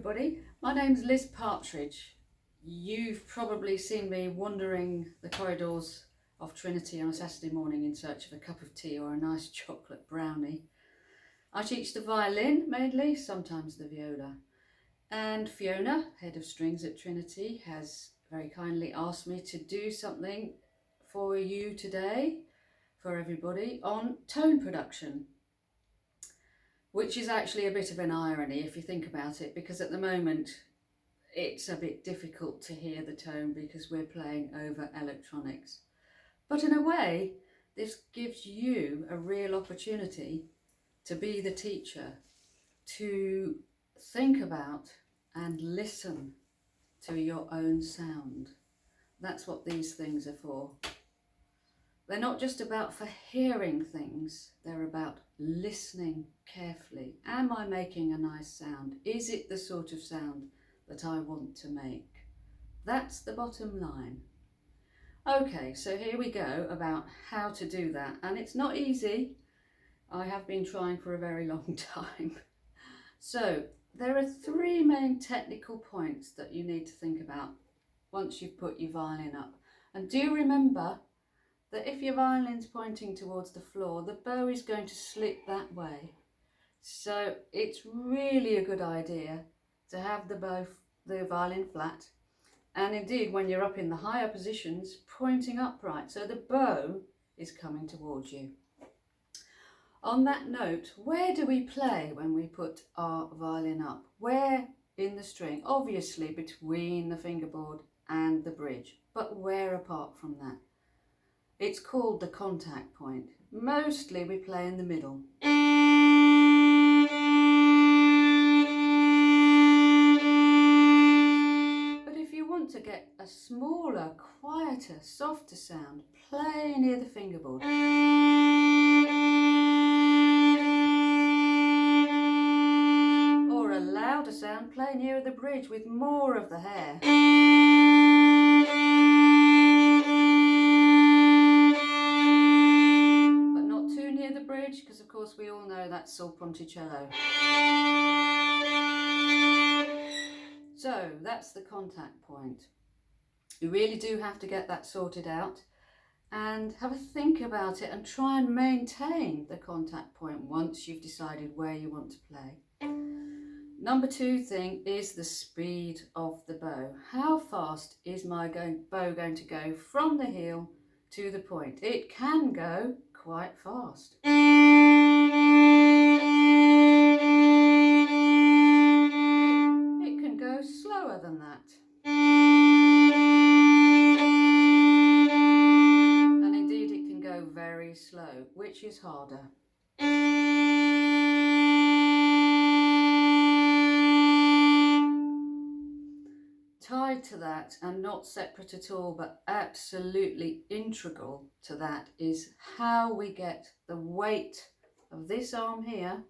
everybody, my name's Liz Partridge. You've probably seen me wandering the corridors of Trinity on a Saturday morning in search of a cup of tea or a nice chocolate brownie. I teach the violin mainly, sometimes the viola. And Fiona, head of strings at Trinity, has very kindly asked me to do something for you today, for everybody, on tone production. Which is actually a bit of an irony if you think about it, because at the moment it's a bit difficult to hear the tone because we're playing over electronics. But in a way, this gives you a real opportunity to be the teacher, to think about and listen to your own sound. That's what these things are for. They're not just about for hearing things, they're about listening carefully. Am I making a nice sound? Is it the sort of sound that I want to make? That's the bottom line. Okay, so here we go about how to do that. And it's not easy. I have been trying for a very long time. So there are three main technical points that you need to think about once you've put your violin up. And do remember that if your violin's pointing towards the floor, the bow is going to slip that way. So it's really a good idea to have the violin flat, and indeed when you're up in the higher positions, pointing upright, so the bow is coming towards you. On that note, where do we play when we put our violin up? Where in the string? Obviously between the fingerboard and the bridge, but where apart from that? It's called the contact point. Mostly we play in the middle. But if you want to get a smaller, quieter, softer sound, play near the fingerboard. Or a louder sound, play nearer the bridge with more of the hair. Because of course we all know that's sul ponticello. So that's the contact point. You really do have to get that sorted out and have a think about it and try and maintain the contact point once you've decided where you want to play. Number two thing is the speed of the bow. How fast is my bow going to go from the heel to the point? It can go quite fast. It can go slower than that. And indeed it can go very slow, which is harder. Tied to that, and not separate at all, but absolutely integral to that, is how we get the weight of this arm here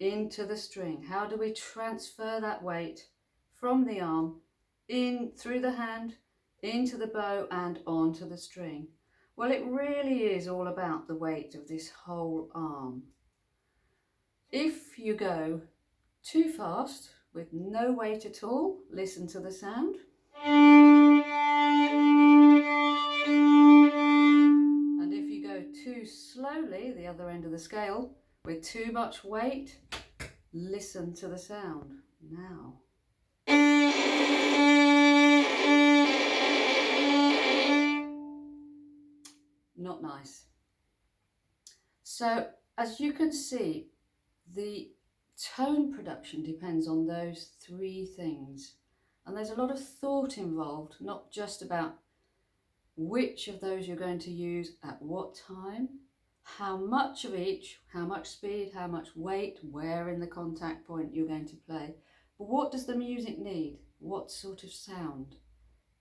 into the string. How do we transfer that weight from the arm in through the hand, into the bow and onto the string? Well, it really is all about the weight of this whole arm. If you go too fast with no weight at all, listen to the sound. And if you go too slowly, the other end of the scale, with too much weight, listen to the sound now. Not nice. So as you can see, the tone production depends on those three things, and there's a lot of thought involved, not just about which of those you're going to use at what time, how much of each, how much speed, how much weight, where in the contact point you're going to play, but what does the music need? What sort of sound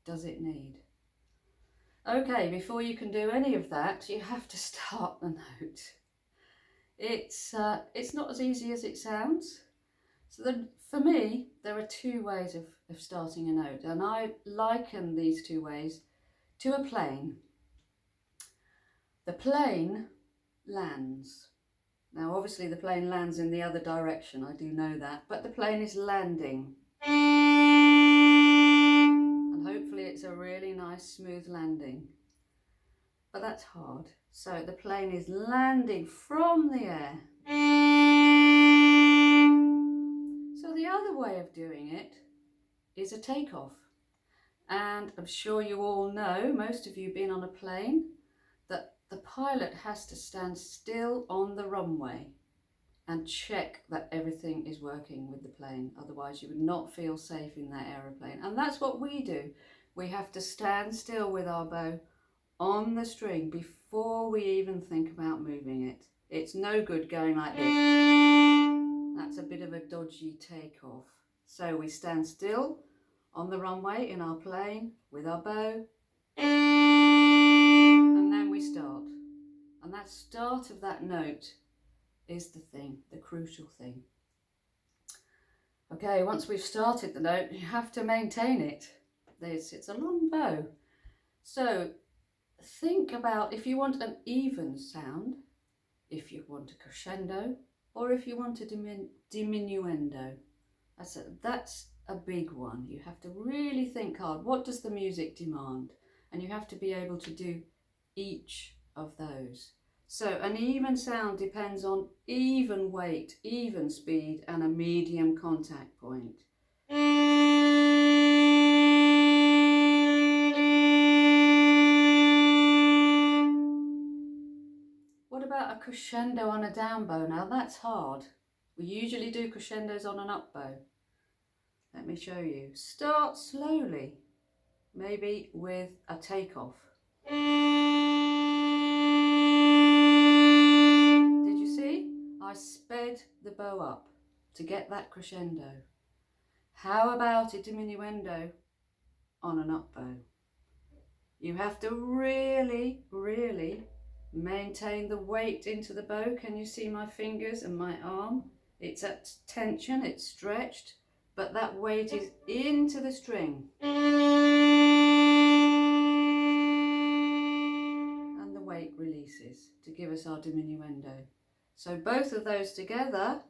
does it need? Okay, before you can do any of that, you have to start the note. It's not as easy as it sounds. So for me, there are two ways of starting a note, and I liken these two ways to a plane. The plane lands. Now obviously the plane lands in the other direction, I do know that, but the plane is landing. And hopefully it's a really nice smooth landing. But that's hard. So the plane is landing from the air. So the other way of doing it is a takeoff. And I'm sure you all know, most of you have been on a plane, that the pilot has to stand still on the runway and check that everything is working with the plane. Otherwise you would not feel safe in that aeroplane. And that's what we do. We have to stand still with our bow on the string before we even think about moving it. It's no good going like this. That's a bit of a dodgy takeoff. So we stand still on the runway in our plane with our bow, and then we start. And that start of that note is the thing, the crucial thing. Okay, once we've started the note, you have to maintain it. It's a long bow. So think about if you want an even sound, if you want a crescendo, or if you want a diminuendo. That's a big one. You have to really think hard. What does the music demand? And you have to be able to do each of those. So an even sound depends on even weight, even speed, and a medium contact point. What about a crescendo on a down bow? Now that's hard. We usually do crescendos on an up bow. Let me show you. Start slowly, maybe with a takeoff. Did you see? I sped the bow up to get that crescendo. How about a diminuendo on an up bow? You have to really, really maintain the weight into the bow. Can you see my fingers and my arm? It's at tension, it's stretched, but that weight is into the string. And the weight releases to give us our diminuendo. So both of those together.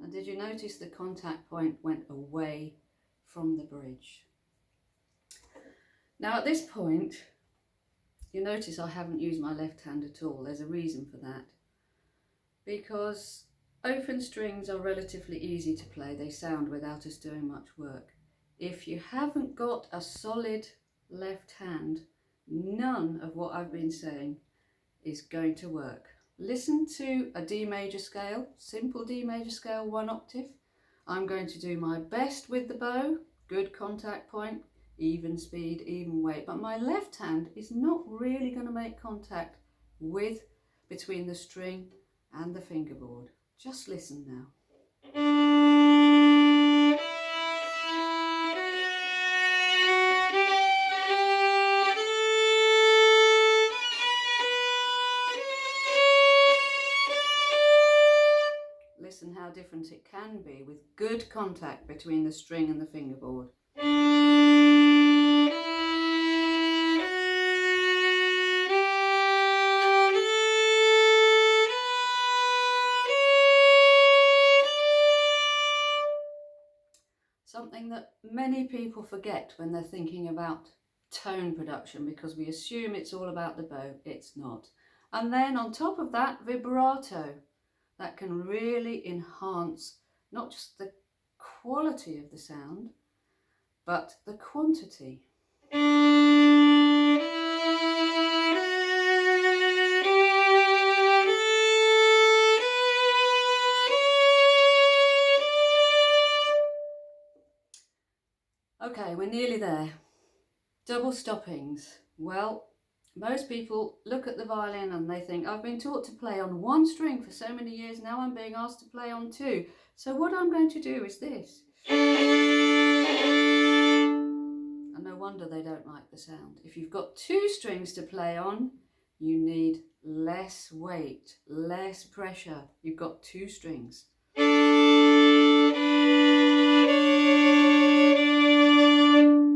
And did you notice the contact point went away from the bridge? Now at this point, you notice I haven't used my left hand at all. There's a reason for that. Because open strings are relatively easy to play. They sound without us doing much work. If you haven't got a solid left hand, none of what I've been saying is going to work. Listen to a D major scale, simple D major scale, 1 octave. I'm going to do my best with the bow, good contact point, even speed, even weight, but my left hand is not really going to make contact between the string and the fingerboard. Just listen now. Listen how different it can be with good contact between the string and the fingerboard. Something that many people forget when they're thinking about tone production, because we assume it's all about the bow. It's not. And then on top of that, vibrato. That can really enhance not just the quality of the sound, but the quantity. Okay, we're nearly there. Double stoppings. Well, most people look at the violin and they think, I've been taught to play on 1 string for so many years, now I'm being asked to play on 2. So what I'm going to do is this. And no wonder they don't like the sound. If you've got 2 strings to play on, you need less weight, less pressure. You've got 2 strings.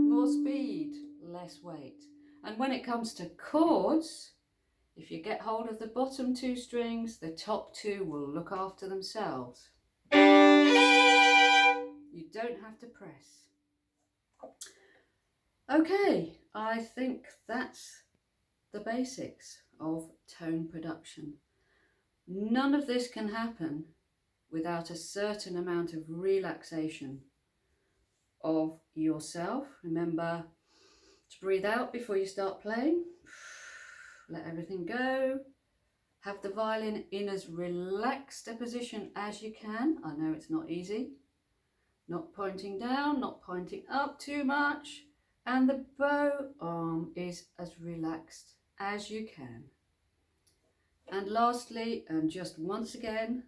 More speed, less weight. And when it comes to chords, if you get hold of the bottom 2 strings, the top 2 will look after themselves. You don't have to press. Okay, I think that's the basics of tone production. None of this can happen without a certain amount of relaxation of yourself. Remember to breathe out before you start playing. Let everything go. Have the violin in as relaxed a position as you can. I know it's not easy. Not pointing down, not pointing up too much. And the bow arm is as relaxed as you can. And lastly, and just once again,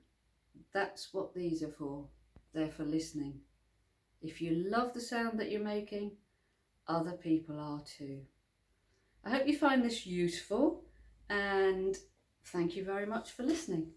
that's what these are for. They're for listening. If you love the sound that you're making, other people are too. I hope you find this useful, and thank you very much for listening.